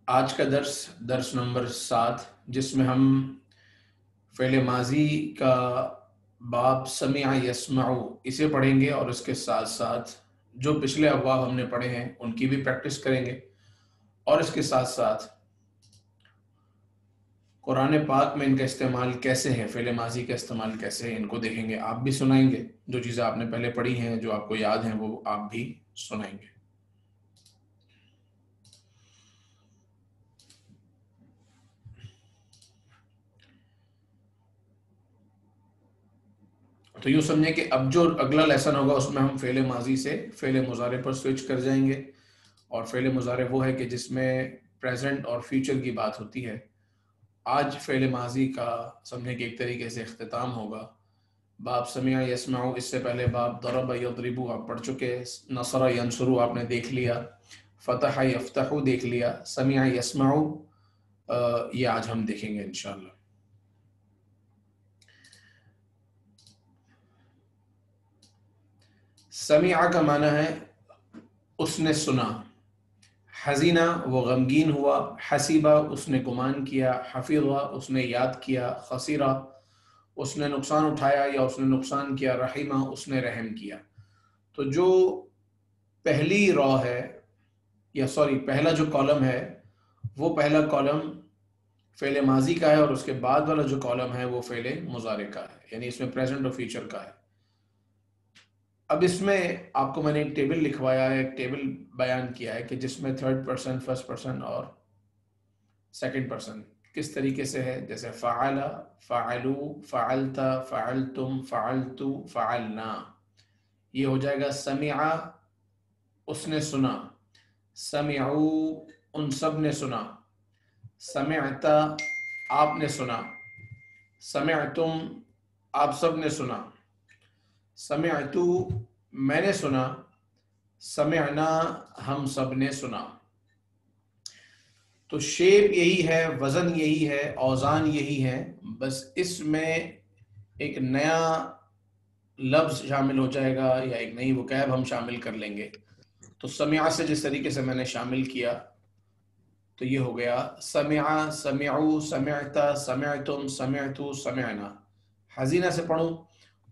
آج کا درس نمبر 7، جس میں ہم فعل ماضی کا باب سمع یسمع اسے پڑھیں گے، اور اس کے ساتھ ساتھ جو پچھلے ابواب ہم نے پڑھے ہیں ان کی بھی پریکٹس کریں گے، اور اس کے ساتھ ساتھ قرآن پاک میں ان کا استعمال کیسے ہے، فعل ماضی کا استعمال کیسے ہے، ان کو دیکھیں گے۔ آپ بھی سنائیں گے، جو چیزیں آپ نے پہلے پڑھی ہیں، جو آپ کو یاد ہیں، وہ آپ بھی سنائیں گے۔ تو یوں سمجھیں کہ اب جو اگلا لیسن ہوگا اس میں ہم فعل ماضی سے فعل مضارع پر سوئچ کر جائیں گے، اور فعل مضارع وہ ہے کہ جس میں پریزنٹ اور فیوچر کی بات ہوتی ہے۔ آج فعل ماضی کا سمجھیں کہ ایک طریقے سے اختتام ہوگا۔ باب سمع یسمع، اس سے پہلے باب ضرب یضرب آپ پڑھ چکے، نصر ینصر آپ نے دیکھ لیا، فتح یفتح دیکھ لیا، سمع یسمع یہ آج ہم دیکھیں گے انشاءاللہ۔ سمع کا معنی ہے اس نے سنا، حزینہ وہ غمگین ہوا، حسیبہ اس نے گمان کیا، حفیظہ اس نے یاد کیا، خسیرہ اس نے نقصان اٹھایا یا اس نے نقصان کیا، رحیمہ اس نے رحم کیا۔ تو جو پہلی را ہے، یا سوری پہلا جو کالم ہے، وہ پہلا کالم فعل ماضی کا ہے، اور اس کے بعد والا جو کالم ہے وہ فعل مضارع کا ہے، یعنی اس میں پریزنٹ اور فیوچر کا ہے۔ اب اس میں آپ کو میں نے ایک ٹیبل لکھوایا ہے، ایک ٹیبل بیان کیا ہے کہ جس میں تھرڈ پرسن، فرسٹ پرسن اور سیکنڈ پرسن کس طریقے سے ہے، جیسے فعل، فعلو، فعلت، فعلتم، فعلتو، فعلنا۔ یہ ہو جائے گا سمع اس نے سنا، سمعو ان سب نے سنا، سمعت آپ نے سنا، سمعتم آپ سب نے سنا، سمعتو میں نے سنا، سمعنا ہم سب نے سنا۔ تو شیپ یہی ہے، وزن یہی ہے، اوزان یہی ہے، بس اس میں ایک نیا لفظ شامل ہو جائے گا یا ایک نئی وکیب ہم شامل کر لیں گے۔ تو سمع سے جس طریقے سے میں نے شامل کیا تو یہ ہو گیا سمع، سمعو، سمعت، سمعتم، سمعتو، سمعنا۔ حزینہ سے پڑھوں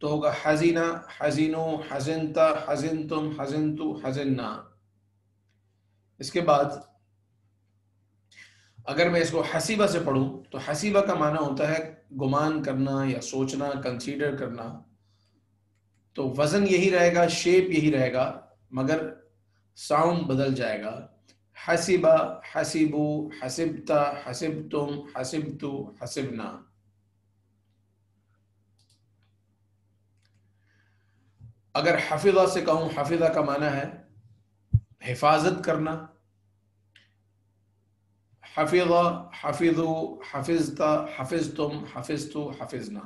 تو ہوگا حزینہ، حزینو، حزنت، حزنتم، حزنتو، حزننا۔ اس کے بعد اگر میں اس کو حسیبہ سے پڑھوں تو حسیبہ کا معنی ہوتا ہے گمان کرنا یا سوچنا، کنسیڈر کرنا۔ تو وزن یہی رہے گا، شیپ یہی رہے گا، مگر ساؤنڈ بدل جائے گا۔ حسیبہ، حسیبو، حسبت، حسبتم، حسبتو، حسبنا۔ اگر حفظہ سے کہوں، حفظہ کا معنی ہے حفاظت کرنا، حفظ، حفظو، حفظت، حفظتم، حفظتو، حفظنا۔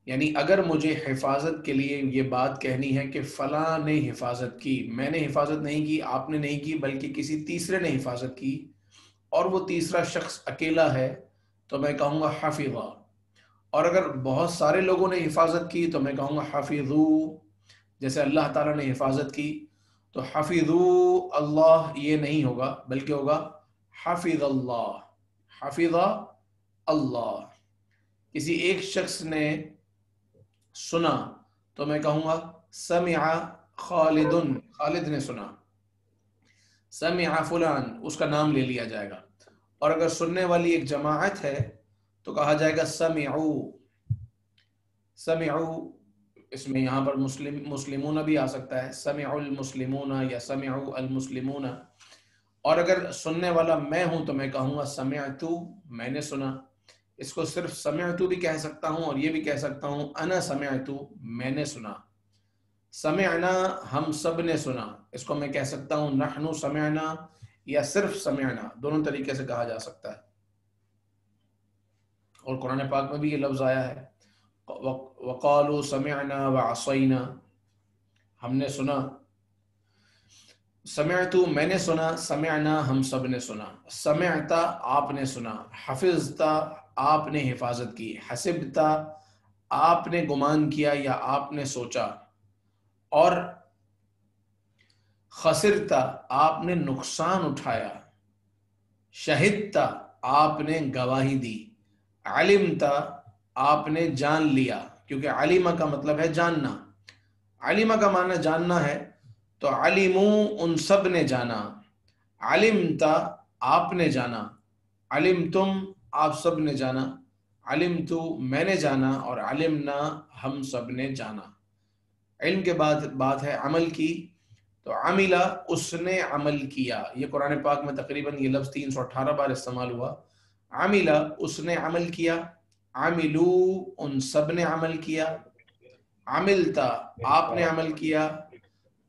یعنی اگر مجھے حفاظت کے لیے یہ بات کہنی ہے کہ فلاں نے حفاظت کی، میں نے حفاظت نہیں کی، آپ نے نہیں کی، بلکہ کسی تیسرے نے حفاظت کی، اور وہ تیسرا شخص اکیلا ہے، تو میں کہوں گا حفظہ۔ اور اگر بہت سارے لوگوں نے حفاظت کی تو میں کہوں گا حفظو۔ جیسے اللہ تعالیٰ نے حفاظت کی تو حفظو اللہ یہ نہیں ہوگا، بلکہ ہوگا حفظ اللہ، حفظ اللہ۔ کسی ایک شخص نے سنا تو میں کہوں گا سمع خالد، خالد نے سنا، سمع فلان اس کا نام لے لیا جائے گا۔ اور اگر سننے والی ایک جماعت ہے تو کہا جائے گا سمعو، سمعو۔ اس میں یہاں پر مسلمون بھی آ سکتا ہے، سمع المسلمون یا سمعو المسلمون۔ اور اگر سننے والا میں ہوں تو میں کہوں گا سمعتو، میں نے سنا۔ اس کو صرف سمعتو بھی کہہ سکتا ہوں، اور یہ بھی کہہ سکتا ہوں انا سمعتو، میں نے سنا۔ سمعنا ہم سب نے سنا، اس کو میں کہہ سکتا ہوں نحنو سمعنا، یا صرف سمعنا، دونوں طریقے سے کہا جا سکتا ہے۔ اور قرآن پاک میں بھی یہ لفظ آیا ہے، وقالوا سمعنا وعصینا، ہم نے سنا۔ سمعتو میں نے سنا، سمعنا ہم سب نے سنا، سمعتا آپ نے سنا، حفظتا آپ نے حفاظت کی، حسبتا آپ نے گمان کیا یا آپ نے سوچا، اور خسرتا آپ نے نقصان اٹھایا۔ شہدتا آپ نے گواہی دی، علمتا آپ نے جان لیا، کیونکہ علمہ کا مطلب ہے جاننا، علمہ کا معنی جاننا ہے، تو علموا ان سب نے جانا، علمتا آپ نے جانا، علمتم آپ سب نے جانا، علمتو میں نے جانا، اور علمنا ہم سب نے جانا۔ علم کے بعد بات ہے عمل کی، تو عملہ اس نے عمل کیا، یہ قرآن پاک میں تقریباً یہ لفظ 318 بار استعمال ہوا۔ عملہ اس نے عمل کیا، عملو ان سب نے عمل کیا، عملتا آپ نے عمل کیا،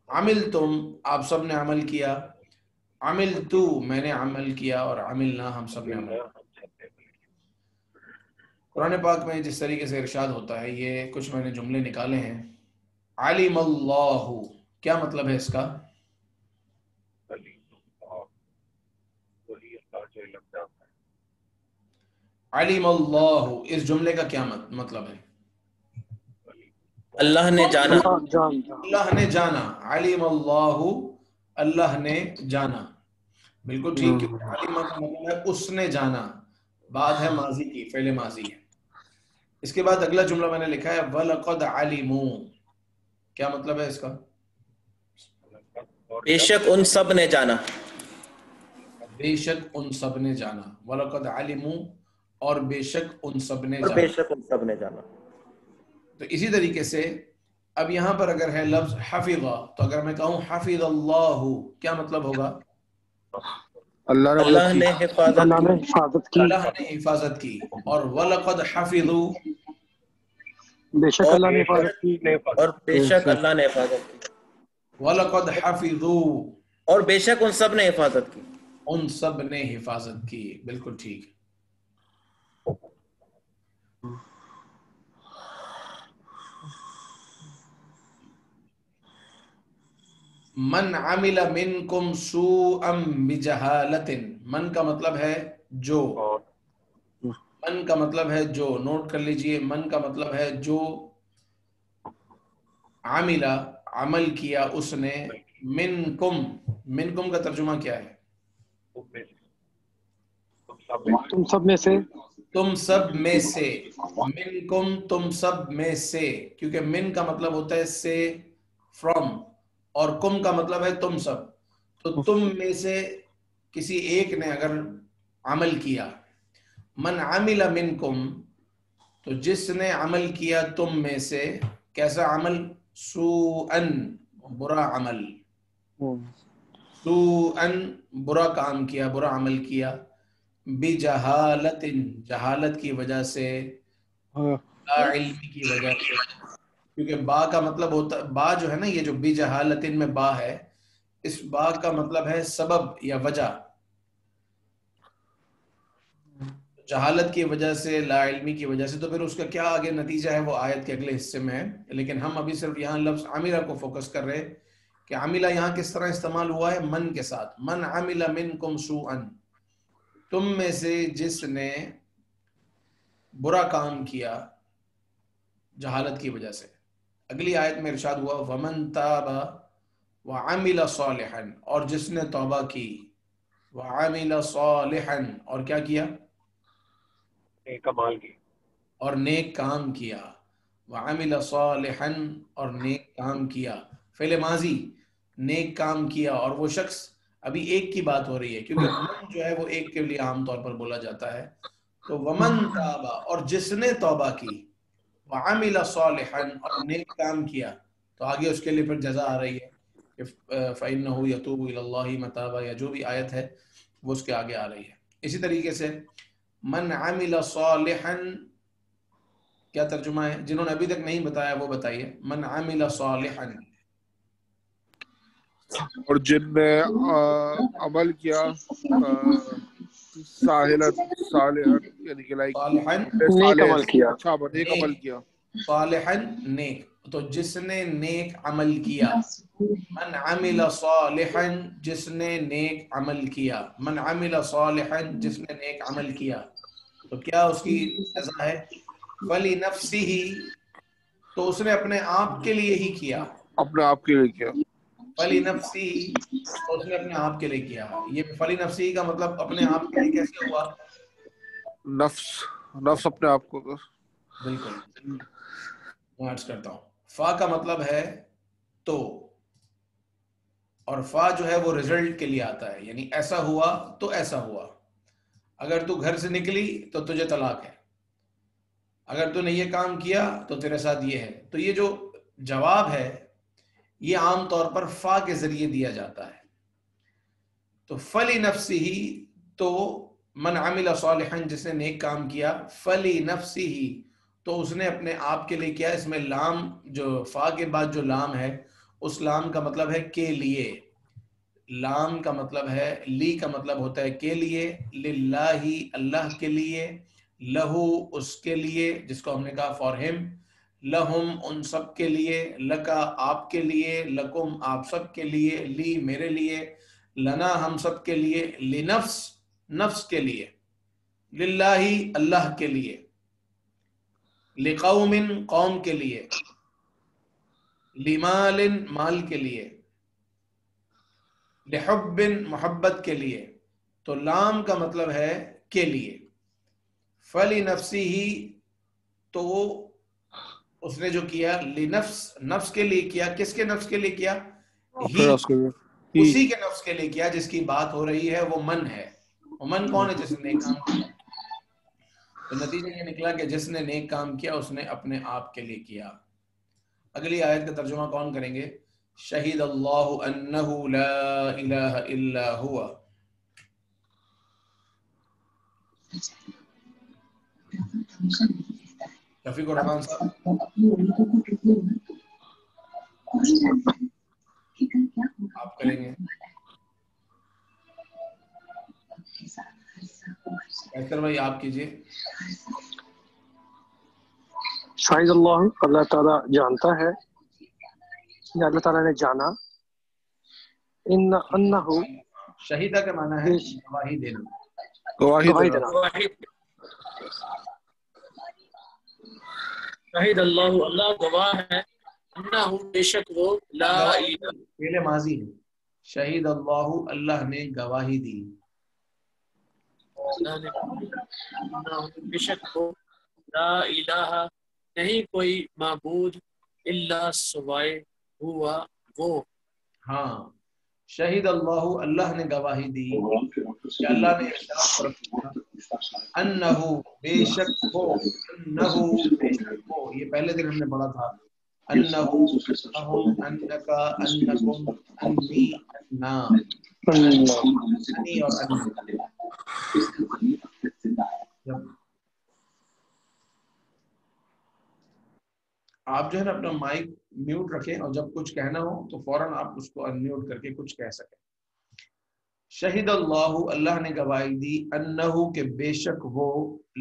عملتم آپ سب نے عمل کیا، عملتو میں نے عمل کیا، اور عملنا ہم سب نے عمل کیا۔ قرآن پاک میں جس طریقے سے ارشاد ہوتا ہے، یہ کچھ میں نے جملے نکالے ہیں۔ علم اللہ، کیا مطلب ہے اس کا؟ علم اللہ، اس جملے کا کیا مطلب ہے؟ اللہ نے جانا، اللہ نے جانا، علم اللہ اللہ نے جانا، بالکل ٹھیک، کیونکہ علم کا مطلب ہے اس نے جانا، بات ہے ماضی کی، فعل ماضی ہے۔ اس کے بعد اگلا جملہ میں نے لکھا ہے وَلَقَدْ عَلِمُوا، کیا مطلب ہے اس کا؟ بے شک ان سب نے جانا، بے شک ان سب نے جانا، وَلَقَدْ عَلِمُوا اور بے شک ان سب نے اور بے جانا۔ شک ان سب نے جانا۔ تو اسی طریقے سے اب یہاں پر اگر ہے لفظ حفظ، تو اگر میں کہوں حفظ اللہ، کیا مطلب ہوگا؟ اللہ نے حفاظت کی، اللہ نے حفاظت کی، اور وَلَقَدْ حَفِظُوا بے شک اللہ نے حفاظت کی، اور بے شک اللہ نے حفاظت کی، وَلَقَدْ حَفِظُوا اور بے شک ان سب نے حفاظت کی۔ ان سب نے حفاظت کی، بالکل ٹھیک۔ من عمل منکم سوءا بجہالت، من کا مطلب ہے جو، من کا مطلب ہے جو، نوٹ کر لیجئے، من کا مطلب ہے جو، عمل عمل کیا اس نے، منکم، منکم کا ترجمہ کیا ہے؟ تم سب میں سے، تم سب میں سے، منکم تم سب میں سے، کیونکہ من کا مطلب ہوتا ہے سے، فرام، اور کم کا مطلب ہے تم سب، تو تم میں سے کسی ایک نے اگر عمل کیا، من عمل منکم تو جس نے عمل کیا تم میں سے، کیسا عمل؟ سوءن برا عمل، سوءن برا کام کیا، برا عمل کیا، بجہالت جہالت کی وجہ سے، لا علمی کی وجہ سے، کیونکہ با کا مطلب ہوتا ہے، با جو ہے نا، یہ جو بجہالت میں با ہے، اس با کا مطلب ہے سبب یا وجہ، جہالت کی وجہ سے، لا علمی کی وجہ سے، تو پھر اس کا کیا آگے نتیجہ ہے وہ آیت کے اگلے حصے میں ہے، لیکن ہم ابھی صرف یہاں لفظ عملہ کو فوکس کر رہے کہ عملہ یہاں کس طرح استعمال ہوا ہے؟ من کے ساتھ، من عمل منکم سوءا، تم میں سے جس نے برا کام کیا جہالت کی وجہ سے۔ اگلی آیت میں ارشاد ہوا وَمَن تَابَ وَعَمِلَ صَالِحًا، اور جس نے توبہ کی، وَعَمِلَ صَالِحًا اور کیا کیا؟ اور نیک کام کیا، وَعَمِلَ صَالِحًا اور نیک کام کیا، فعل ماضی، نیک کام کیا، اور وہ شخص، ابھی ایک کی بات ہو رہی ہے کیونکہ من جو ہے وہ ایک کے لیے عام طور پر بولا جاتا ہے، تو وَمَن تَابَ اور جس نے توبہ کی، وَعَمِلَ صَالِحًا اور نیک کام کیا، تو آگے اس کے لیے پھر جزا آ رہی ہے کہ فَإِنَّهُ يَتُوبُ إِلَى اللَّهِ مَتَابًا، یا جو بھی آیت ہے وہ اس کے آگے آ رہی ہے۔ اسی طریقے سے من عمل صالحا، کیا ترجمہ ہے؟ جنہوں نے ابھی تک نہیں بتایا وہ بتائیے، من عمل صالحا، اور جن نے عمل کیا صالحا، یعنی کہ لائک صالحا نیک عمل کیا، اچھا نیک عمل کیا، صالحا نیک، تو جس نے نیک عمل کیا، من عمل صالحا جس نے نیک عمل کیا، من عمل صالحا جس نے نیک عمل کیا، تو کیا اس کی جزا ہے؟ فَلِنَفْسِهِ تو اس نے اپنے آپ کے لیے ہی کیا، اپنے آپ کے لیے کیا، فلی نفسی اس نے اپنے آپ کے لیے کیا. یہ فلی نفسی کا مطلب اپنے آپ کے لیے کیسے ہوا؟ نفس اپنے آپ کو. بالکل میں عرض کرتا ہوں. فا کا مطلب ہے تو، اور فا جو ہے وہ رزلٹ کے لیے آتا ہے، یعنی ایسا ہوا تو ایسا ہوا. اگر تو گھر سے نکلی تو تجھے طلاق ہے، اگر تو نے یہ کام کیا تو تیرے ساتھ یہ ہے. تو یہ جو جواب ہے یہ عام طور پر فا کے ذریعے دیا جاتا ہے. تو فلی نفسی ہی، تو من عمل صالحا جس نے نیک کام کیا، فلی نفسی ہی تو اس نے اپنے آپ کے لیے کیا. اس میں لام جو فا کے بعد جو لام ہے اس لام کا مطلب ہے کے لیے. لام کا مطلب ہے، لی کا مطلب ہوتا ہے کے لیے، للہ اللہ کے لیے، لہو اس کے لیے جس کو ہم نے کہا فار ہم، لہم ان سب کے لیے، لکا آپ کے لیے، لکم آپ سب کے لیے، لی میرے لیے، لنا ہم سب کے لیے، لنفس نفس کے لیے، للہ اللہ کے لیے، لقوم قوم کے لیے، لمال مال کے لیے، لحب محبت کے لیے. تو لام کا مطلب ہے کے لیے. فلی نفسی ہی تو اس نے جو کیا، لنفس نفس کے لیے کیا. کس کے نفس کے لیے کیا؟ ہی اسی کے نفس کے لیے کیا جس کی بات ہو رہی ہے، وہ من ہے. وہ من کون ہے؟ جس نے نیک کام کیا. تو نتیجہ یہ نکلا کہ جس نے نیک کام کیا اس نے اپنے آپ کے لیے کیا. اگلی آیت کا ترجمہ کون کریں گے؟ شہید اللہ انہ لا الہ الا ہوا. شفیق الرحمان صاحب آپ کریں گے. ایسر بھائی آپ کیجئے. شاہد اللہ، اللہ تعالیٰ جانتا ہے یا اللہ تعالیٰ نے جانا. انہو شہیدہ کا معنی ہے گواہی دینا. گواہی دینا. شہید اللہ، اللہ گواہ ہے، انہو بے شک وہ، لا الہ فعل ماضی ہے. شہید اللہ اللہ نے گواہی دی. بے شک وہ، لا الہ نہیں کوئی معبود، الا سوائے ہوا وہ. ہاں، شہید اللہ اللہ نے گواہی دی کہ اللہ نے ارشاد فرمایا انہو بے شک وہ، انہو بے شک وہ، یہ پہلے دن ہم نے پڑھا تھا. انہو انہم انکا انکم انی انا، انی اور انا. آپ جو ہے نا اپنا مائک میوٹ رکھیں اور جب کچھ کہنا ہو تو فوراً آپ اس کو ان میوٹ کر کے کچھ کہہ سکیں. شہید اللہ اللہ نے گواہی دی، انہو کہ بے شک وہ،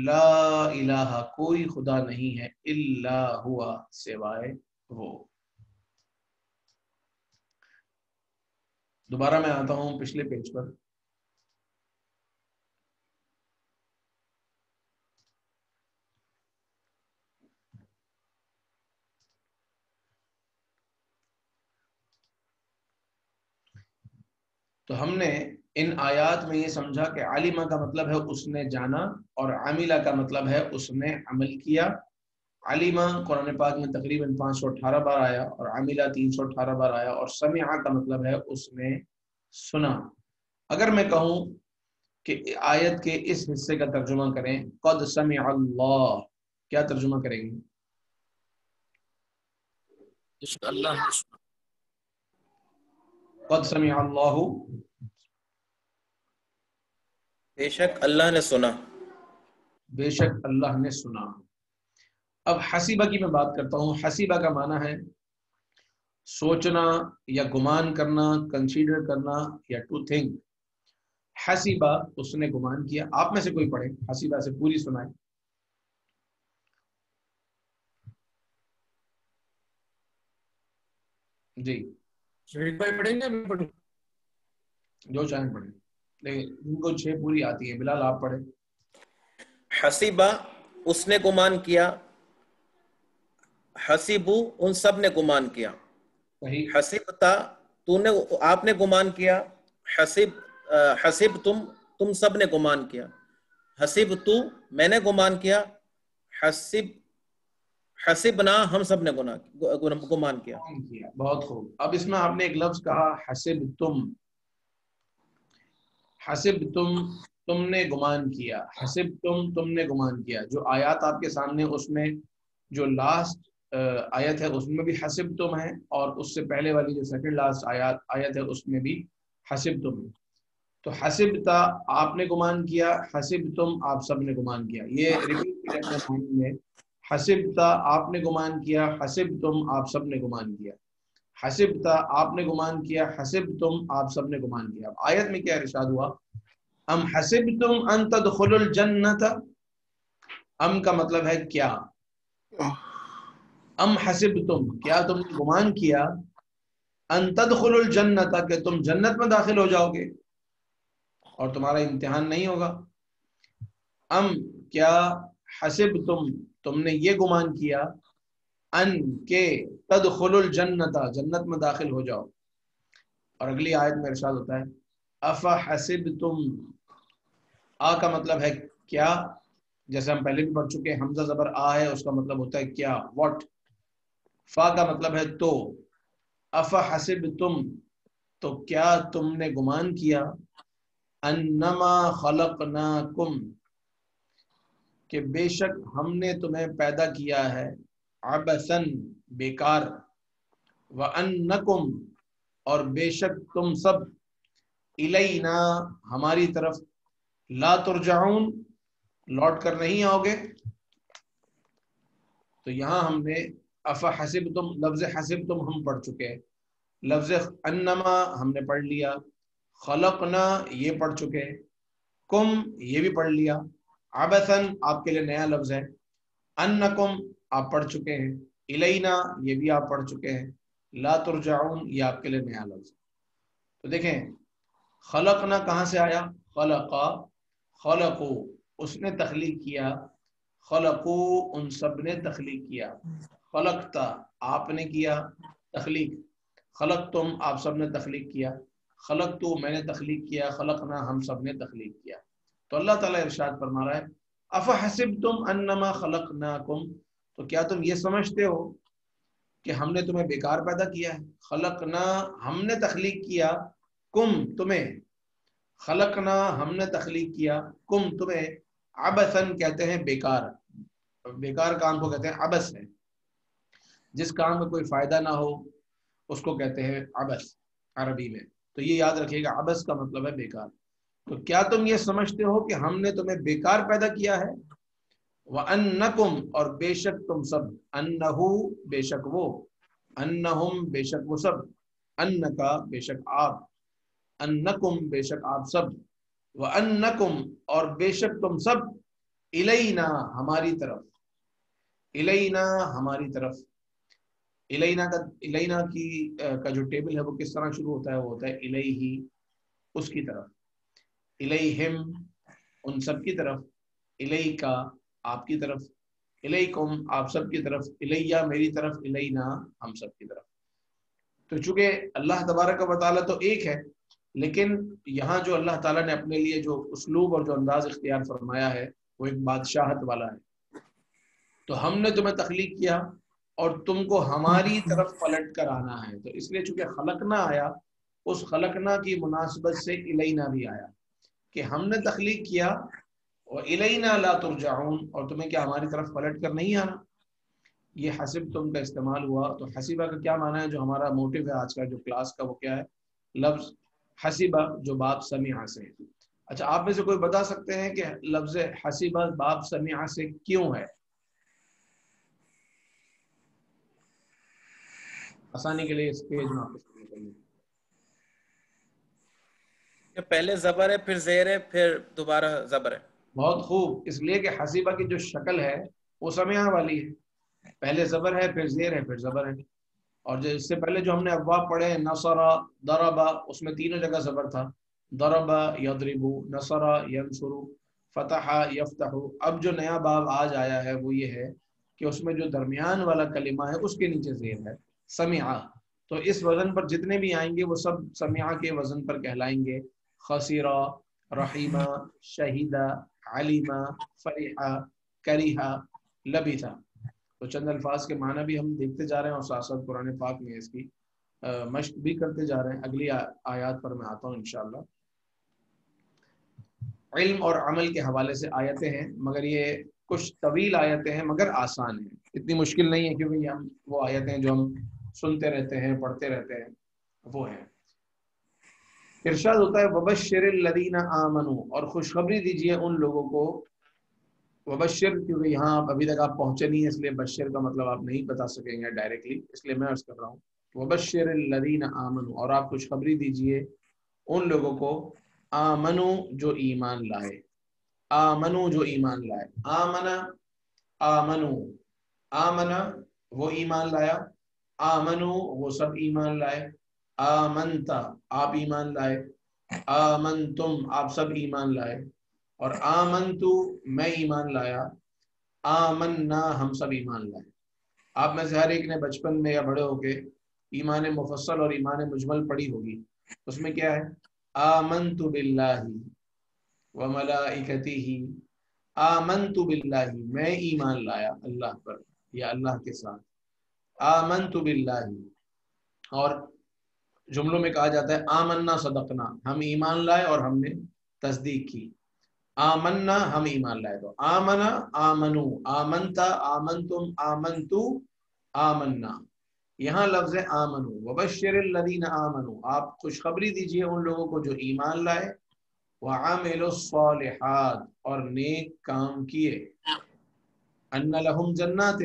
لا الہ کوئی خدا نہیں ہے، الا ہوا سوائے وہ. دوبارہ میں آتا ہوں پچھلے پیج پر. تو ہم نے ان آیات میں یہ سمجھا کہ عالمہ کا مطلب ہے اس نے جانا، اور عاملہ کا مطلب ہے اس نے عمل کیا. عالمہ قرآن پاک میں تقریباً 518 بار آیا اور عاملہ 318 بار آیا، اور سمعہ کا مطلب ہے اس نے سنا. اگر میں کہوں کہ آیت کے اس حصے کا ترجمہ کریں، قد سمع اللہ، کیا ترجمہ کریں گے؟ اللہ نے سنا. قد سمع اللہ، بے شک اللہ نے سنا. بے شک اللہ نے سنا. اب حسیبہ کی میں بات کرتا ہوں. حسیبہ کا معنی ہے سوچنا یا گمان کرنا، کنسیڈر کرنا یا ٹو تھنک. حسیبہ اس نے گمان کیا. آپ میں سے کوئی پڑھے حسیبہ سے پوری سنائے. جی پڑھیں گے، میں پڑھوں؟ جو چاہیں پڑھیں، لیکن ان کو 6 پوری آتی ہے. بلال آپ پڑھیں. حسیبہ اس نے گمان کیا، حسیبو ان سب نے گمان کیا. صحیح. حسیبتا آپ نے گمان کیا، حسب تم سب نے گمان کیا، حسب تو میں نے گمان کیا، حسبنا ہم سب نے گمان کیا۔ بہت خوب۔ اب اس میں آپ نے ایک لفظ کہا حسب تم نے گمان کیا، حسب تم نے گمان کیا۔ جو آیات آپ کے سامنے اس میں جو لاسٹ آیت ہے اس میں بھی حسب تم ہے، اور اس سے پہلے والی جو سیکنڈ لاسٹ آیت ہے اس میں بھی حسب تم ہے۔ تو حسبتا آپ نے گمان کیا، حسب تم آپ سب نے گمان کیا، یہ ریپیٹ اپنے معنی میں۔ حسبتا آپ نے گمان کیا، حسب تم آپ سب نے گمان کیا، حسبتا آپ نے گمان کیا، حسب تم آپ سب نے گمان کیا۔ آیت میں کیا ارشاد ہوا؟ ام حسبتم ان تدخلوا الجنت، ام کا مطلب ہے کیا، ام حسبتم کیا تم نے گمان کیا، ان تدخلوا الجنت کہ تم جنت میں داخل ہو جاؤ گے اور تمہارا امتحان نہیں ہوگا، ام کیا حسبتم تم نے یہ گمان کیا، ان کے تدخلوا الجنت جنت میں داخل ہو جاؤ۔ اور اگلی آیت میں ارشاد ہوتا ہے افحسبتم، آ کا مطلب ہے کیا، جیسے ہم پہلے بھی پڑھ چکے ہیں، حمزہ زبر آ ہے اس کا مطلب ہوتا ہے کیا، واٹ۔ فا کا مطلب ہے تو، افحسبتم تو کیا تم نے گمان کیا، انما خلقناکم کہ بے شک ہم نے تمہیں پیدا کیا ہے، عبثاً بیکار، وانکم اور بے شک تم سب، الینا ہماری طرف، لا ترجعون لوٹ کر نہیں آؤ گے۔ تو یہاں ہم نے افحسبتم، لفظ حسبتم ہم پڑھ چکے ہیں، لفظ انما ہم نے پڑھ لیا، خلقنا یہ پڑھ چکے، کم یہ بھی پڑھ لیا، عبثاً آپ کے لیے نیا لفظ ہے، انکم آپ پڑھ چکے ہیں، الینا یہ بھی آپ پڑھ چکے ہیں، لا ترجعون یہ آپ کے لیے نیا لفظ ہے۔ تو دیکھیں خلقنا کہاں سے آیا، خلقا، خلقو اس نے تخلیق کیا، خلقو ان سب نے تخلیق کیا، خلقتا آپ نے کیا تخلیق، خلقتم آپ سب نے تخلیق کیا، خلقتو میں نے تخلیق کیا، خلقنا ہم سب نے تخلیق کیا۔ تو اللہ تعالیٰ ارشاد فرما رہا ہے افحسبتم انما خلقناکم، تو کیا تم یہ سمجھتے ہو کہ ہم نے تمہیں بیکار پیدا کیا ہے، خلقنا ہم نے تخلیق کیا، کم تمہیں، خلقنا ہم نے تخلیق کیا، کم تمہیں، عبثاً کہتے ہیں بیکار، بیکار کام کو کہتے ہیں عبث ہے، جس کام میں کوئی فائدہ نہ ہو اس کو کہتے ہیں عبث عربی میں۔ تو یہ یاد رکھیے گا، عبث کا مطلب ہے بیکار۔ تو کیا تم یہ سمجھتے ہو کہ ہم نے تمہیں بیکار پیدا کیا ہے، وَأَنَّكُمْ اور بے شک تم سب، انہو بے شک وہ، انہم بے شک وہ سب، انکا بے شک آپ، انکم بے شک آپ سب، وَأَنَّكُمْ اور بے شک تم سب، الینا ہماری طرف، الینا ہماری طرف، الینا کی کا جو ٹیبل ہے وہ کس طرح شروع ہوتا ہے، وہ ہوتا ہے الیہی اس کی طرف، الیہم ان سب کی طرف، الیکا آپ کی طرف، الیکم آپ سب کی طرف، الیہ میری طرف، الینا ہم سب کی طرف۔ تو چونکہ اللہ تبارک و تعالیٰ تو ایک ہے، لیکن یہاں جو اللہ تعالیٰ نے اپنے لیے جو اسلوب اور جو انداز اختیار فرمایا ہے وہ ایک بادشاہت والا ہے۔ تو ہم نے تمہیں تخلیق کیا اور تم کو ہماری طرف پلٹ کر آنا ہے، تو اس لیے چونکہ خلقنا آیا، اس خلقنا کی مناسبت سے الینا بھی آیا کہ ہم نے تخلیق کیا، اور الینا لا ترجعون اور تمہیں کیا ہماری طرف پلٹ کر نہیں آنا۔ یہ حسب تم کا استعمال ہوا۔ تو حسیبہ کا کیا معنی ہے، جو ہمارا موٹو ہے آج کا جو کلاس کا، وہ کیا ہے، لفظ حسیبہ جو باب سمیعہ سے ہے۔ اچھا آپ میں سے کوئی بتا سکتے ہیں کہ لفظ حسیبہ باب سمیعہ سے کیوں ہے؟ آسانی کے لیے اس پیج میں آپ کو پہلے زبر ہے، پھر زیر ہے، پھر دوبارہ زبر ہے۔ بہت خوب، اس لیے کہ حسیبہ کی جو شکل ہے وہ سمیعہ والی ہے، پہلے زبر ہے، پھر زیر ہے، پھر زبر ہے۔ اور جو اس سے پہلے جو ہم نے ابواب پڑھے، نصر، ضرب، اس میں تینوں جگہ زبر تھا، ضرب یضرب، نصر ینصر، فتح یفتح۔ اب جو نیا باب آج آیا ہے وہ یہ ہے کہ اس میں جو درمیان والا کلمہ ہے اس کے نیچے زیر ہے، سمعہ۔ تو اس وزن پر جتنے بھی آئیں گے وہ سب سمیعہ کے وزن پر کہلائیں گے. خسیرہ، رحیمہ، شہیدہ، علیمہ، فریحہ، کریہہ، لبثہ. تو چند الفاظ کے معنی بھی ہم دیکھتے جا رہے ہیں اور ساتھ ساتھ قرآن پاک میں اس کی مشق بھی کرتے جا رہے ہیں. اگلی آیات پر میں آتا ہوں انشاءاللہ. علم اور عمل کے حوالے سے آیتیں ہیں، مگر یہ کچھ طویل آیتیں ہیں مگر آسان ہیں، اتنی مشکل نہیں ہے، کیونکہ یہ ہم وہ آیتیں جو ہم سنتے رہتے ہیں، پڑھتے رہتے ہیں، وہ ہیں. ارشاد ہوتا ہے وبشر الذین آمنوا، اور خوشخبری دیجیے ان لوگوں کو. وبشر، کیونکہ یہاں ابھی تک آپ پہنچے نہیں ہیں، اس لیے بشر کا مطلب آپ نہیں بتا سکیں گے ڈائریکٹلی، اس لیے میں عرض کر رہا ہوں وبشر الذین آمنوا، اور آپ خوشخبری دیجیے ان لوگوں کو آمنو جو ایمان لائے. آمنو جو ایمان لائے. آمنا، آمنو، آمنا وہ ایمان لایا، آمنو وہ سب ایمان لائے، آمنتا آپ ایمان لائے، آمنتم آپ سب ایمان لائے، اور آمنتو میں ایمان لایا، آمنا ہم سب ایمان لائے. آپ میں سے ہر ایک نے بچپن میں یا بڑے ہو کے ایمان مفصل اور ایمان مجمل پڑھی ہوگی. اس میں کیا ہے؟ آمنت باللہ وملائکتہ، آمنت باللہ میں ایمان لایا اللہ پر یا اللہ کے ساتھ. آمنت باللہ، اور جملوں میں کہا جاتا ہے آمنا صدقنا، ہم ایمان لائے اور ہم نے تصدیق کی. آمنا ہم ایمان لائے. تو آمنا، آمنو، آمنتا، آمنتم، آمنتو، آمنا. یہاں لفظ آمنو. وبشر الذین آمنو، آپ خوشخبری دیجئے ان لوگوں کو جو ایمان لائے، وعملوا الصالحات اور نیک کام کیے، ان لہم جنات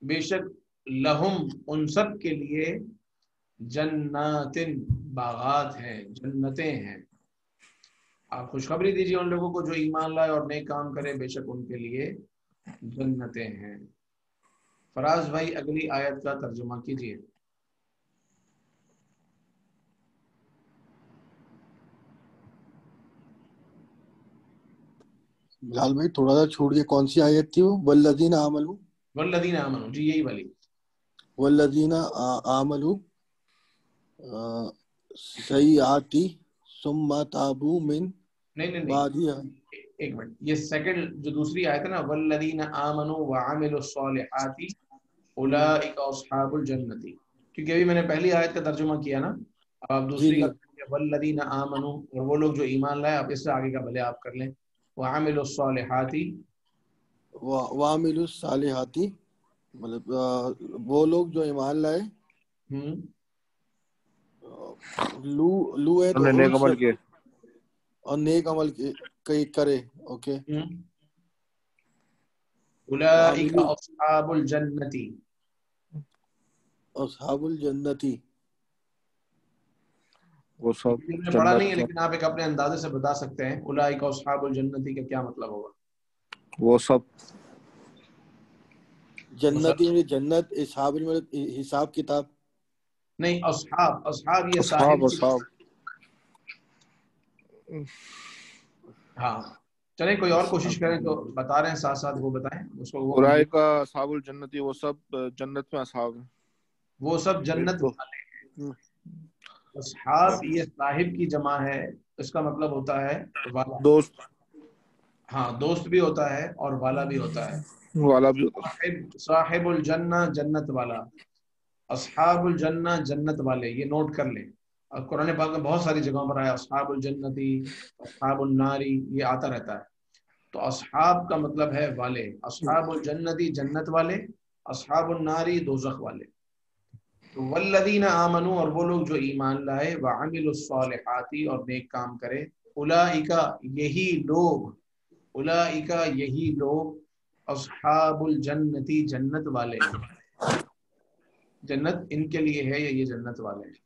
بے شک لہم ان سب کے لیے جنات باغات ہیں، جنتیں ہیں. آپ خوشخبری دیجیے ان لوگوں کو جو ایمان لائے اور نیک کام کرے، بے شک ان کے لیے جنتیں ہیں. فراز بھائی اگلی آیت کا ترجمہ کیجیے. بلال بھائی تھوڑا سا چھوڑ کے کون سی آیت تھی وہ؟ والذین آمنوا، والذین آمنوا، جی یہی والی. والذین آمنوا سیئات ثم تابوا من نہیں بعدها. ایک منٹ، یہ سیکنڈ جو دوسری آیت ہے نا، والذین آمنوا وعملوا الصالحات اولئک اصحاب الجنت، کیونکہ ابھی میں نے پہلی آیت کا ترجمہ کیا نا، اب آپ دوسری کا والذین آمنوا، اور وہ لوگ جو ایمان لائے. اب اس سے آگے کا بھلے آپ کر لیں. وعملوا الصالحات، وعملوا الصالحات مطلب وہ لوگ جو ایمان لائے، لو ہے تو نیک عمل کیے، اور نیک عمل کرے. اوکے. اولئک اصحاب الجنت، اصحاب الجنتی، وہ سب میں نے پڑھا نہیں ہے جنت، لیکن آپ ایک اپنے اندازے سے بتا سکتے ہیں اولئک اصحاب الجنتی کا کیا مطلب ہوگا. وہ سب جنتی میں جنت، اصحاب حساب کتاب. نہیں، اصحاب، اصحاب یہ اصحاب صاحب. ہاں چلیں کوئی اور کوشش کریں، تو بتا رہے ہیں ساتھ ساتھ وہ بتائیں اس کو. وہ اولئک اصحاب الجنتی، وہ سب جنت میں اصحاب ہیں، وہ سب جنت والے ہیں. اصحاب یہ صاحب کی جمع ہے، اس کا مطلب ہوتا ہے والا، دوست ہاں دوست بھی ہوتا ہے اور والا بھی ہوتا ہے. والا بھی ہوتا ہے. صاحب الجنہ جنت والا، اصحاب الجنہ جنت والے، یہ نوٹ کر لیں. اور قرآن پاک میں بہت ساری جگہوں پر آیا اصحاب الجنتی، اصحاب الناری، یہ آتا رہتا ہے. تو اصحاب کا مطلب ہے والے، اصحاب الجنتی جنت والے، اصحاب الناری دوزخ والے. تو والذین آمنوا اور وہ لوگ جو ایمان لائے، وعملوا الصالحات اور نیک کام کرے، اولئک یہی لوگ، اولئک یہی لوگ، اصحاب الجنتی جنت والے ہیں. جنت ان کے لیے ہے یا یہ جنت والے ہیں.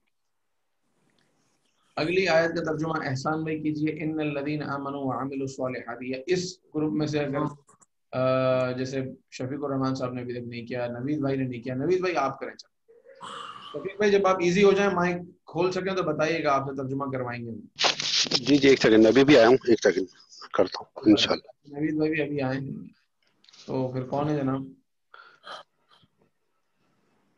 اگلی آیت کا ترجمہ احسان بھائی کیجئے. ان الذین آمنوا وعملوا الصالحات، یا اس گروپ میں سے اگر جیسے شفیق الرحمان صاحب نے ابھی تک نہیں کیا، نوید بھائی نے نہیں کیا، نوید بھائی آپ کریں. شفیق بھائی جب آپ ایزی ہو جائیں، مائک کھول سکیں تو بتائیے گا، آپ سے ترجمہ کروائیں گے. جی ایک سیکنڈ، ابھی بھی آیا ہوں، ایک سیکنڈ کرتا ہوں انشاءاللہ. نوید بھائی بھی ابھی آئے ہیں، تو پھر کون ہے جناب؟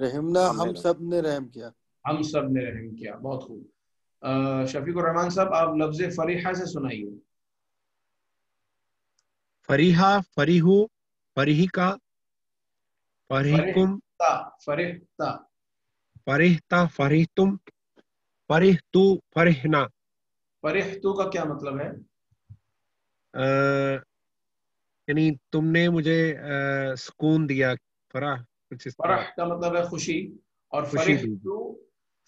رحمنا ہم سب نے رحم کیا. ہم سب نے رحم کیا. بہت خوب. شفیق الرحمان صاحب آپ لفظ فریحہ سے سنائیے. فریحہ، فریحو، فریحکا، فریحکم، فرحتا، فریحتا، فریحتم، فریحتو، فریحنا. فرحتو کا کیا مطلب ہے؟ یعنی تم نے مجھے سکون دیا. فرح کچھ اس طرح. فرح کا مطلب ہے خوشی، اور خوشی دی.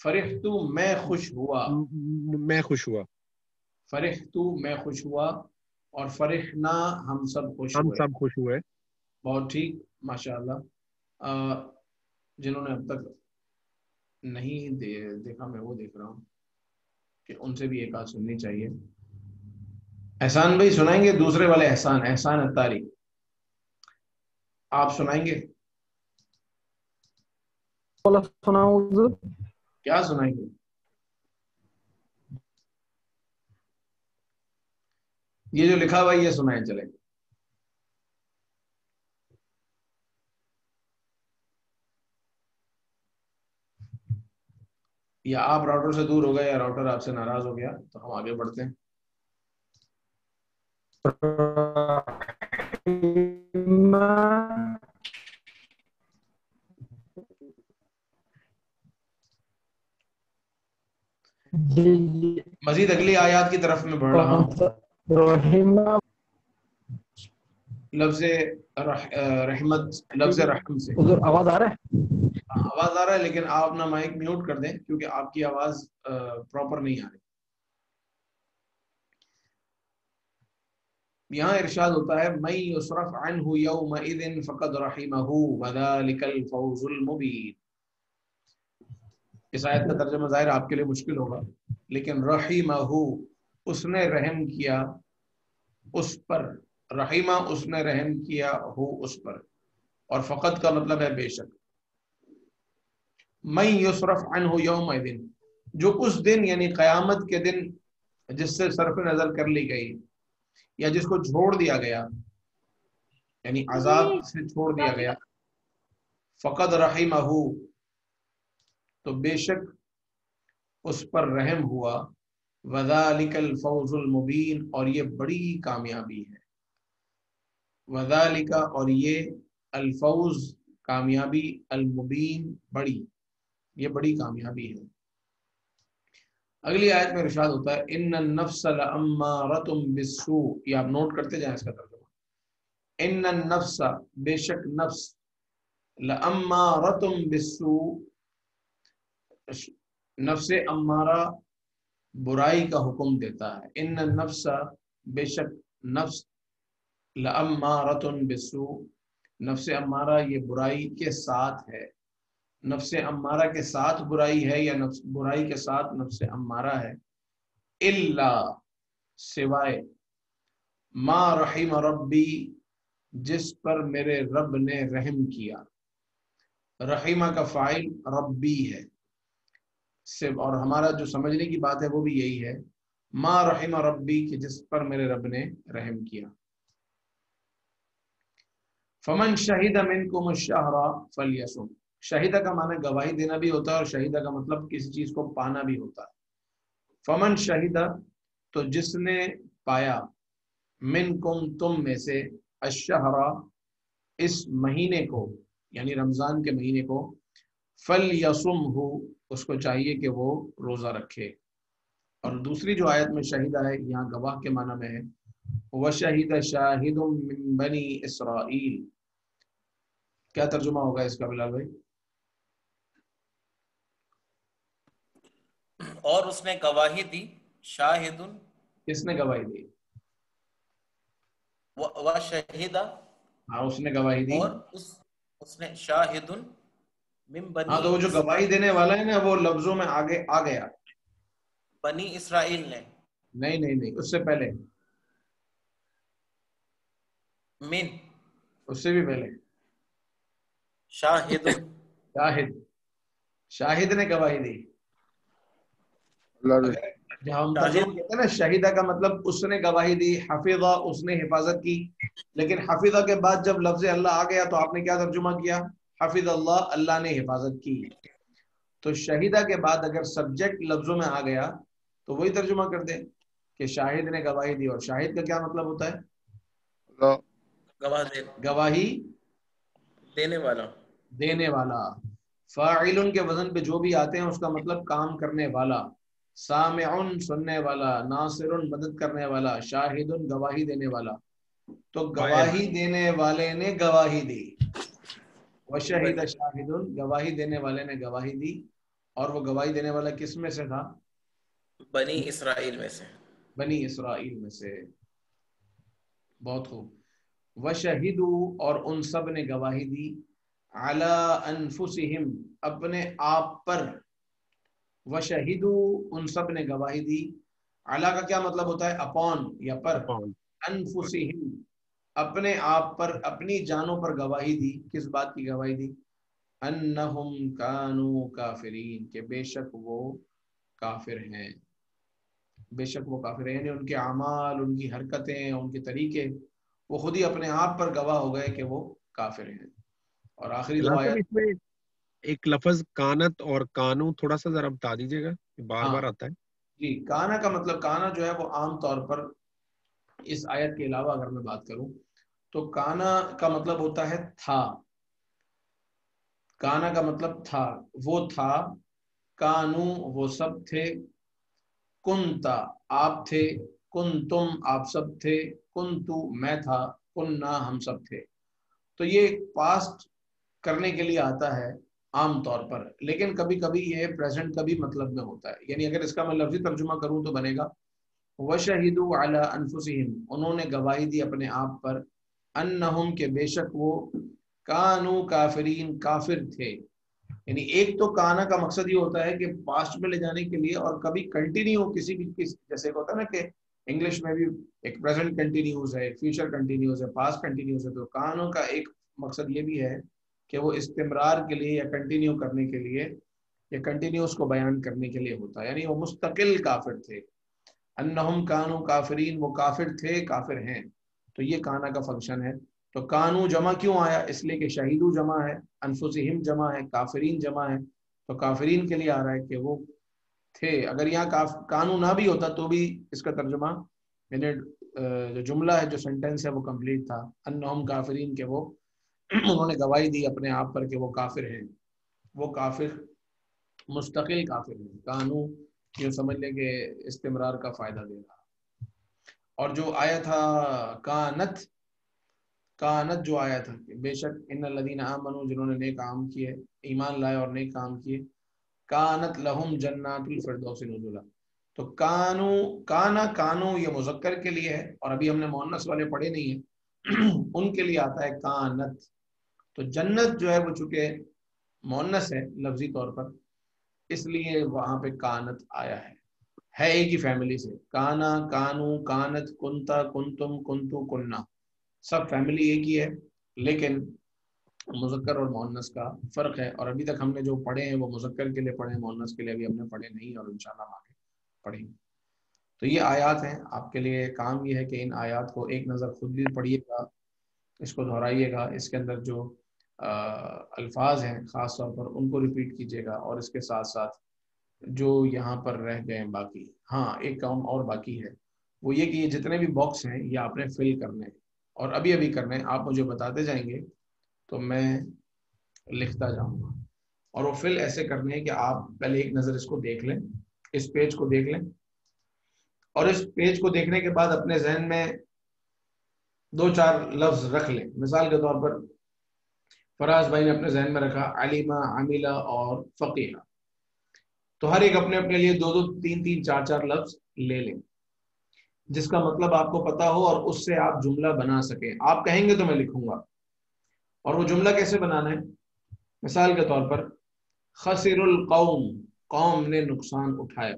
فرحتو میں خوش ہوا. میں خوش ہوا. فرحتو میں خوش ہوا، اور فرحنا ہم سب خوش ہم ہوئے. سب خوش ہوئے. بہت ٹھیک، ماشاءاللہ. جنہوں نے اب تک نہیں دیکھا، میں وہ دیکھ رہا ہوں کہ ان سے بھی ایک آدھ سننی چاہیے. احسان بھائی سنائیں گے؟ دوسرے والے احسان اتاری، آپ سنائیں گے؟ کیا سنائیں گے؟ یہ جو لکھا ہوا ہے یہ سنائیں چلیں. یا آپ راؤٹر سے دور ہو گئے یا راؤٹر آپ سے ناراض ہو گیا، تو ہم آگے بڑھتے ہیں. مزید اگلی آیات کی طرف میں بڑھ رہا ہوں. لفظ رحمت، لفظ رحم سے آواز آ رہا ہے؟ آواز آ رہا ہے، لیکن آپ اپنا مائک میوٹ کر دیں کیونکہ آپ کی آواز پراپر نہیں آ رہی. یہاں ارشاد ہوتا ہے من یصرف عنہ یومئذ فقد رحمہ وذلک الفوز المبین. اس آیت کا ترجمہ ظاہر آپ کے لیے مشکل ہوگا، لیکن رحمہ اس نے رحم کیا اس پر، رحمہ اس نے رحم کیا ہو اس پر، اور فقط کا مطلب ہے بے شک. من یصرف عنہ یومئذ، جو اس دن یعنی قیامت کے دن جس سے صرف نظر کر لی گئی یا جس کو چھوڑ دیا گیا، یعنی عذاب سے چھوڑ دیا گیا، فقد رحمہ تو بے شک اس پر رحم ہوا، وذالک الفوز المبین اور یہ بڑی کامیابی ہے. وذالک اور یہ، الفوز کامیابی، المبین بڑی، یہ بڑی کامیابی ہے. اگلی آیت میں ارشاد ہوتا ہے ان النفس لامارۃ بالسوء. یہ آپ نوٹ کرتے جائیں اس کا ترجمہ. ان النفس بے شک نفس، لامارۃ بالسوء نفس امارہ برائی کا حکم دیتا ہے. ان النفس بے شک نفس، لامارۃ بالسوء نفس امارہ یہ برائی کے ساتھ ہے. نفس امارہ کے ساتھ برائی ہے یا نفس برائی کے ساتھ نفس امارہ ہے. الا سوائے، ما رحم ربی جس پر میرے رب نے رحم کیا. رحمہ کا فاعل ربی ہے، اور ہمارا جو سمجھنے کی بات ہے وہ بھی یہی ہے، ما رحم ربی کہ جس پر میرے رب نے رحم کیا. فمن شہد منکم الشہر فلیصم. شہیدہ کا معنی گواہی دینا بھی ہوتا ہے، اور شہیدہ کا مطلب کسی چیز کو پانا بھی ہوتا ہے. فمن شہیدہ تو جس نے پایا، منکم تم میں سے، الشہر اس مہینے کو یعنی رمضان کے مہینے کو، فلیصمہ اس کو چاہیے کہ وہ روزہ رکھے. اور دوسری جو آیت میں شہیدہ ہے یہاں گواہ کے معنی میں ہے، وشہد شاہد من بنی اسرائیل. کیا ترجمہ ہوگا اس کا بلال بھائی؟ اور اس نے گواہی دی، شاہد کس نے گواہی دی؟ وشہدہ، ہاں اس نے گواہی دی، اور اس نے شاہد من بنی، ہاں تو وہ جو گواہی دینے والا ہے نا وہ لفظوں میں آگے آ گیا. بنی اسرائیل نے، نہیں اس سے پہلے، من، اس سے بھی پہلے شاہد، شاہد نے گواہی دی. جب ہم ترجمہ کہتے ہیں نا شہیدہ کا مطلب اس نے گواہی دی، حفظہ اس نے حفاظت کی، لیکن حفظہ کے بعد جب لفظ اللہ آ گیا تو آپ نے کیا ترجمہ کیا؟ حفظ اللہ اللہ نے حفاظت کی. تو شہیدہ کے بعد اگر سبجیکٹ لفظوں میں آ گیا تو وہی ترجمہ کر دیں کہ شاہد نے گواہی دی. اور شاہد کا کیا مطلب ہوتا ہے؟ گواہی دینے والا. دینے والا. فاعل کے وزن پہ جو بھی آتے ہیں اس کا مطلب کام کرنے والا. سامعن سننے والا، ناصر مدد کرنے والا، شاہد گواہی دینے والا. تو گواہی دینے والے نے گواہی دی. وشہد شاہد گواہی دینے والے نے گواہی دی. اور وہ گواہی دینے والا کس میں سے تھا؟ بنی اسرائیل میں سے. بنی اسرائیل میں سے. بہت خوب. وشہدوا اور ان سب نے گواہی دی علی انفسہم اپنے آپ پر. وشہدوا ان سب نے گواہی دی. علی کا کیا مطلب ہوتا ہے؟ اپون یا پر. انفسہم اپنے آپ پر، اپنی جانوں پر گواہی دی. کس بات کی گواہی دی؟ انہم کانوا کافرین کہ بے شک وہ کافر ہیں. بے شک وہ کافر ہیں، یعنی ان کے اعمال، ان کی حرکتیں، ان کے طریقے، وہ خود ہی اپنے آپ پر گواہ ہو گئے کہ وہ کافر ہیں. اور آخری دو آیات اس میں ایک لفظ کانت اور کانو تھوڑا سا ذرا بتا دیجیے گا، بار بار آتا ہے. جی، کانا کا مطلب، کانا جو ہے وہ عام طور پر اس آیت کے علاوہ اگر میں بات کروں تو کانا کا مطلب ہوتا ہے تھا. کانا کا مطلب تھا، وہ تھا. کانو وہ سب تھے. کنتا آپ تھے. کنتم آپ سب تھے. کنتو میں تھا. کننا ہم سب تھے. تو یہ پاسٹ کرنے کے لیے آتا ہے عام طور پر، لیکن کبھی کبھی یہ پریزنٹ کا بھی مطلب میں ہوتا ہے. یعنی اگر اس کا میں لفظی ترجمہ کروں تو بنے گا وَشَهِدُوا عَلَىٰ أَنفُسِهِمْ انہوں نے گواہی دی اپنے آپ پر. انہم کہ بے شک وہ کانو کافرین کافر تھے. یعنی ایک تو کانا کا مقصد یہ ہوتا ہے کہ پاسٹ میں لے جانے کے لیے، اور کبھی کنٹینیو کسی بھی جیسے ہوتا ہے نا کہ انگلش میں بھی ایک پریزنٹ کنٹینیوز ہے، فیوچر کنٹینیوز ہے، پاسٹ کنٹینیوز ہے. تو کانوں کا ایک مقصد یہ بھی ہے کہ وہ استمرار کے لیے یا کنٹینیو کرنے کے لیے یا کنٹینیوس کو بیان کرنے کے لیے ہوتا ہے. یعنی وہ مستقل کافر تھے. انہم کانو کافرین وہ کافر تھے، کافر ہیں. تو یہ کانا کا فنکشن ہے. تو کانو جمع کیوں آیا؟ اس لیے کہ شہیدو جمع ہے، انفسہم جمع ہے، کافرین جمع ہے. تو کافرین کے لیے آ رہا ہے کہ وہ تھے. اگر یہاں کانو نہ بھی ہوتا تو بھی اس کا ترجمہ یعنی جو جملہ ہے، جو سینٹینس ہے وہ کمپلیٹ تھا. انہم کافرین کہ وہ انہوں نے گواہی دی اپنے آپ پر کہ وہ کافر ہیں. وہ کافر مستقل کافر ہیں. کانو یہ سمجھ لیں کہ استمرار کا فائدہ دے رہا. اور جو آیا تھا کانت، کانت جو آیا تھا کہ بے شک ان الذین آمنوا جنہوں نے نیک کام کیے، ایمان لائے اور نیک کام کیے، کانت لہم جنات الفردوس نزلا. تو کانو، کانا کانو یہ مذکر کے لیے ہے، اور ابھی ہم نے مؤنث والے پڑھے نہیں ہیں، ان کے لیے آتا ہے کانت. تو جنت جو ہے وہ چونکہ مؤنث ہے لفظی طور پر، اس لیے وہاں پہ کانت آیا ہے ایک ہی فیملی سے. کانا، کانو، کانت، کنتا، کنتم، کنتو، کننا، سب فیملی ایک ہی ہے، لیکن مذکر اور مؤنث کا فرق ہے. اور ابھی تک ہم نے جو پڑھے ہیں وہ مذکر کے لیے پڑھے ہیں، مؤنث کے لیے ابھی ہم نے پڑھے نہیں، اور انشاءاللہ ہم آگے پڑھیں گے. تو یہ آیات ہیں. آپ کے لیے کام یہ ہے کہ ان آیات کو ایک نظر خود بھی پڑھیے گا، اس کو دہرائیے گا، اس کے اندر جو الفاظ ہیں خاص طور پر ان کو ریپیٹ کیجیے گا، اور اس کے ساتھ ساتھ جو یہاں پر رہ گئے باقی. ہاں ایک کام اور باقی ہے، وہ یہ کہ یہ جتنے بھی باکس ہیں یہ آپ نے فل کرنے ہیں، اور ابھی ابھی کرنے ہیں. آپ مجھے بتاتے جائیں گے تو میں لکھتا جاؤں گا. اور وہ فل ایسے کرنے ہیں کہ آپ پہلے ایک نظر اس کو دیکھ لیں، اس پیج کو دیکھ لیں، اور اس پیج کو دیکھنے کے بعد اپنے ذہن میں دو چار لفظ رکھ لیں. مثال کے طور پر فراز بھائی نے اپنے ذہن میں رکھا علیمہ، عاملہ اور فقیہ. تو ہر ایک اپنے اپنے لیے دو دو تین تین چار چار لفظ لے لیں جس کا مطلب آپ کو پتا ہو، اور اس سے آپ جملہ بنا سکیں. آپ کہیں گے تو میں لکھوں گا. اور وہ جملہ کیسے بنانا ہے؟ مثال کے طور پر خسر القوم، قوم نے نقصان اٹھایا.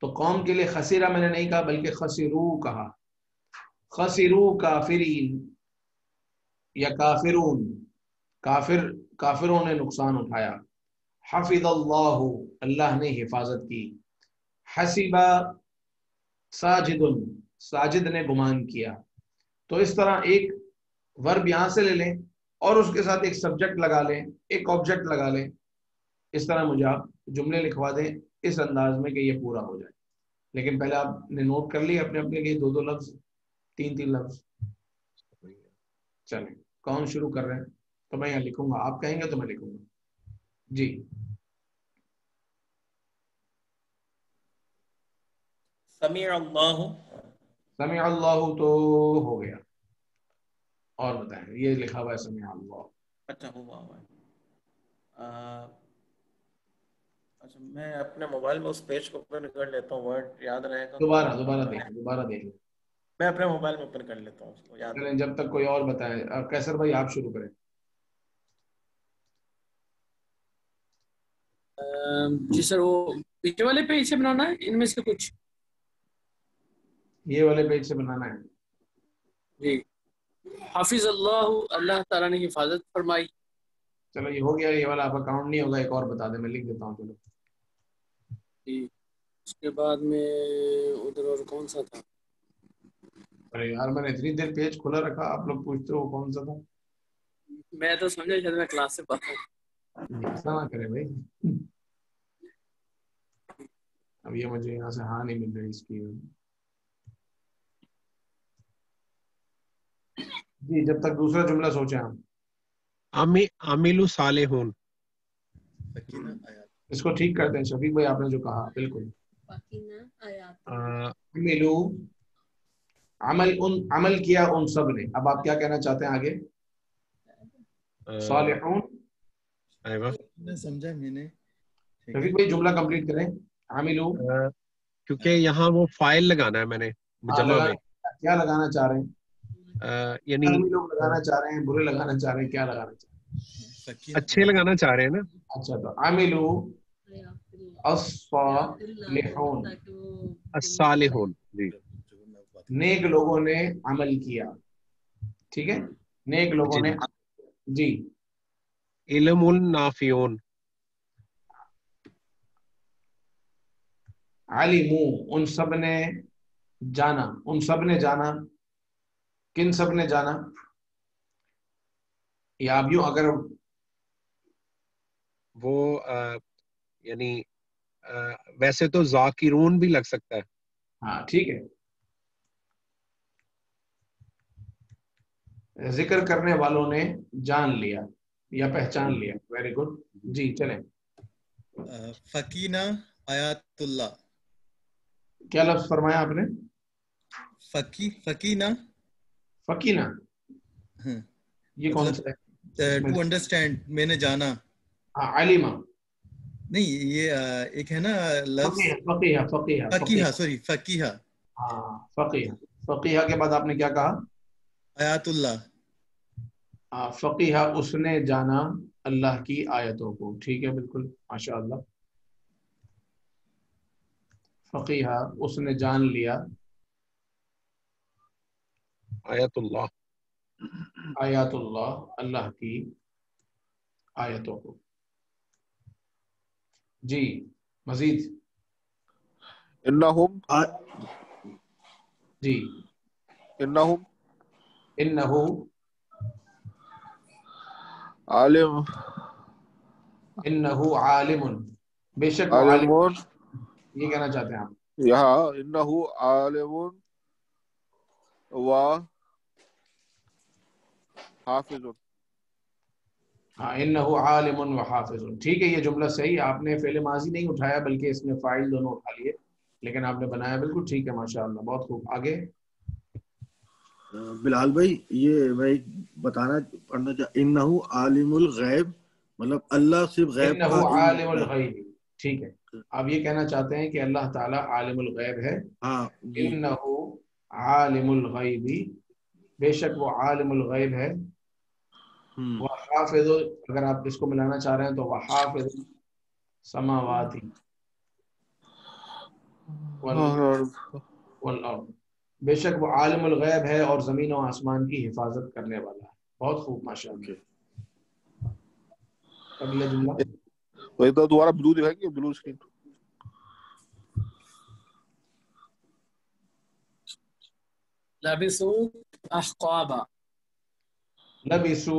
تو قوم کے لیے خسیرہ میں نے نہیں کہا بلکہ خسرو کہا. خسرو کافرین یا کافرون، کافر، کافروں نے نقصان اٹھایا. حفظ اللہ اللہ نے حفاظت کی. حسبہ ساجد، ساجد نے گمان کیا. تو اس طرح ایک ورب یہاں سے لے لیں اور اس کے ساتھ ایک سبجیکٹ لگا لیں, ایک آبجیکٹ لگا لیں. اس طرح مجھے آپ جملے لکھوا دیں اس انداز میں کہ یہ پورا ہو جائے. لیکن پہلے آپ نے نوٹ کر لی اپنے اپنے لیے 2 لفظ 3 لفظ. چلیں کون شروع کر رہے ہیں؟ تو میں یہاں لکھوں گا, آپ کہیں گے تو میں لکھوں گا. جی سمیع اللہ. سمیع اللہ تو ہو گیا, اور بتائیں. یہ لکھا ہوا ہے سمیع اللہ. اچھا ہوا ہے. اچھا میں اپنے موبائل میں اس پیج کو اوپن کر لیتا ہوں, ورڈ یاد رہے گا. دوبارہ دیکھ لیں. میں اپنے موبائل میں اوپن کر لیتا ہوں اس کو, یاد چلیں جب تک کوئی اور بتائے. کیسر بھائی آپ شروع کریں. جی سر, وہ پیچھے والے پیج سے بنانا ہے ان میں سے کچھ؟ یہ والے پیج سے بنانا ہے. جی. حافظ اللہ, اللہ تعالیٰ نے حفاظت فرمائی. چلو یہ ہو گیا, یہ والا آپ کا کاؤنٹ نہیں ہوگا. ایک اور بتا دیں, میں لکھ دیتا ہوں. چلو جی. اس کے بعد میں ادھر اور کون سا تھا؟ ارے یار میں نے اتنی دیر پیج کھلا رکھا, آپ لوگ پوچھتے ہو کون سا تھا. میں تو سمجھا شاید میں کلاس سے پڑھا ہوں. ایسا نہ کرے بھائی. اب یہ مجھے یہاں سے ہاں نہیں مل رہی اس کی. جی جب تک دوسرا جملہ سوچیں آپ. عامل صالحون. اس کو ٹھیک کرتے ہیں شفیق بھائی, آپ نے جو کہا بالکل. عمل کیا ان سب نے. اب آپ کیا کہنا چاہتے ہیں آگے؟ صالحون. سمجھا میں نے. شفیق بھائی جملہ کمپلیٹ کریں. عاملو, کیونکہ یہاں وہ فائل لگانا ہے میں نے جمع میں. کیا لگانا چاہ رہے ہیں؟ یعنی لوگ لگانا چاہ رہے ہیں, برے لگانا چاہ رہے ہیں, کیا لگانا چاہ رہے ہیں؟ اچھے لگانا چاہ رہے ہیں نا. اچھا تو عاملو الصالحون. الصالحون جی. نیک لوگوں نے عمل کیا. ٹھیک ہے, نیک لوگوں نے. جی. علم النافعون. علمو, ان سب نے جانا. ان سب نے جانا. کن سب نے جانا؟ یا اب یوں اگر وہ یعنی ویسے تو ذاکرون بھی لگ سکتا ہے. ہاں ٹھیک ہے, ذکر کرنے والوں نے جان لیا یا پہچان لیا. Very good. جی چلیں. فقینا آیات اللہ. کیا لفظ فرمایا آپ نے؟ فقینا. فقینا یہ کون سا ہے؟ ٹو انڈرسٹینڈ, میں نے جانا. علیما نہیں, یہ ایک ہے نا لفظ فقیہ. سوری فقیہ. ہاں فقیہ. فقیہ کے بعد آپ نے کیا کہا؟ آیات اللہ. فقیہ اس نے جانا اللہ کی آیتوں کو. ٹھیک ہے بالکل, ماشاء اللہ. فقیہ اس نے جان لیا آیت اللہ. آیات اللہ, اللہ کی آیتوں کو. جی مزید. انہم. جی انہم. انہو عالم. انہو عالم, بے شک وہ عالم. عالمون. یہ کہنا چاہتے ہیں آپ؟ یہاں انہو عالمون و حافظ. ہاں انہو عالم و حافظ. ٹھیک ہے, یہ جملہ صحیح. آپ نے فعل ماضی نہیں اٹھایا بلکہ اس میں فاعل دونوں اٹھا لیے, لیکن آپ نے بنایا بالکل ٹھیک ہے. ماشاء اللہ, بہت خوب. آگے بلال بھائی, یہ میں بتانا پڑھنا چاہتا, انہو عالم الغیب, مطلب اللہ صرف غیب کا انہو عالم الغیب. ٹھیک ہے, آپ یہ کہنا چاہتے ہیں کہ اللہ تعالیٰ عالم الغیب ہے. انہو عالم الغیب, بے شک وہ عالم الغیب ہے. وحافظ, اگر آپ اس کو ملانا چاہ رہے ہیں تو وحافظ سماواتی والارض, بے شک وہ عالم الغیب ہے اور زمین و آسمان کی حفاظت کرنے والا ہے. بہت خوب, ماشاء اللہ. اگلا جملہ. وہی تو دوبارہ بلو دکھائیں گے, بلو اسکرین. لبسوا احقابا. لبسو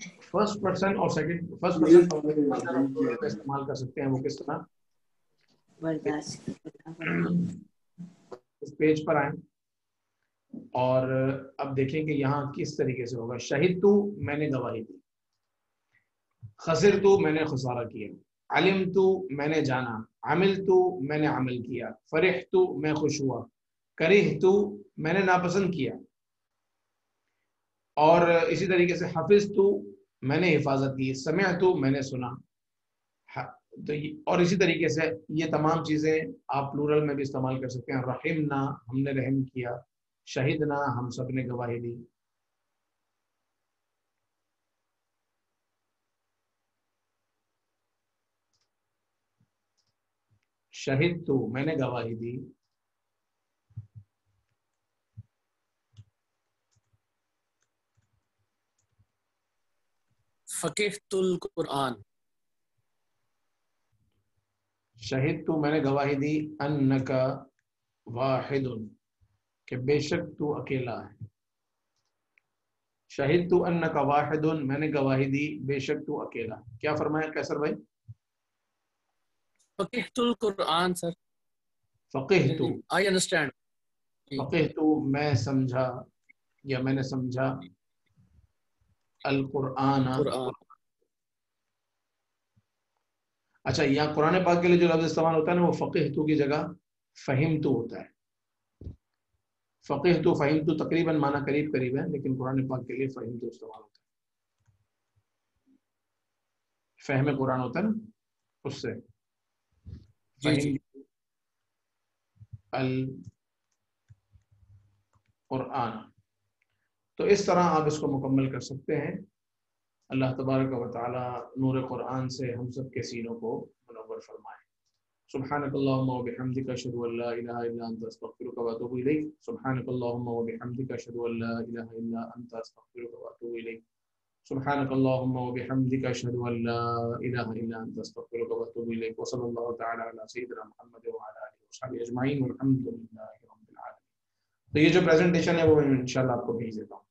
فرسٹ پرسن اور سیکنڈ فرسٹ پرسن استعمال کر سکتے ہیں. وہ کس طرح؟ اس پیج پر آئیں اور اب دیکھیں کہ یہاں کس طریقے سے ہوگا. شہید تو میں نے گواہی دی، خسر تو میں نے خسارہ کیا، علم تو میں نے جانا، عمل تو میں نے عمل کیا، فرح تو میں خوش ہوا، کرہ تو میں نے ناپسند کیا، اور اسی طریقے سے حفظ تو میں نے حفاظت کی، سمع تو میں نے سنا. تو اور اسی طریقے سے یہ تمام چیزیں آپ پلورل میں بھی استعمال کر سکتے ہیں. رحمنا ہم نے رحم کیا، شہدنا ہم سب نے گواہی دی. شہید تو میں نے گواہی دی، فقہت القرآن، شہید تو میں نے گواہی دی، انکا واحد کہ بے شک تو اکیلا ہے. شہید تو انکا واحد میں نے گواہی دی بے شک تو اکیلا. کیا فرمایا کیسر بھائی؟ فقہت القرآن سر. فقہ تو آئی انڈرسٹینڈ. فقہ تو میں سمجھا یا میں نے سمجھا القرآن. قرآن. اچھا یہاں قرآن پاک کے لیے جو لفظ استعمال ہوتا ہے نا وہ فقہ تو کی جگہ فہم تو ہوتا ہے. فقہ تو فہم تو تقریباً معنی قریب قریب ہے، لیکن قرآن پاک کے لیے فہم تو استعمال ہوتا ہے. فہم قرآن ہوتا ہے نا اس سے فہم القرآن. تو اس طرح آپ اس کو مکمل کر سکتے ہیں. اللہ تبارک و تعالی نور قرآن سے ہم سب کے سینوں کو منور فرمائے. سبحانک اللہم و بحمدک اشہد ان لا الہ الا انت استغفرک و اتوب الیک. سبحانک اللہم و بحمدک اشہد ان لا الہ الا انت استغفرک و اتوب الیک. سبحانک اللہم و بحمدک اشہد ان لا الہ الا انت استغفرک و اتوب الیک. وصلی اللہ تعالی علی سیدنا محمد وعلی آلہ وصحبہ اجمعین والحمد للہ رب العالمین. تو یہ جو پریزنٹیشن ہے وہ انشاءاللہ آپ کو بھیج دیتا ہوں.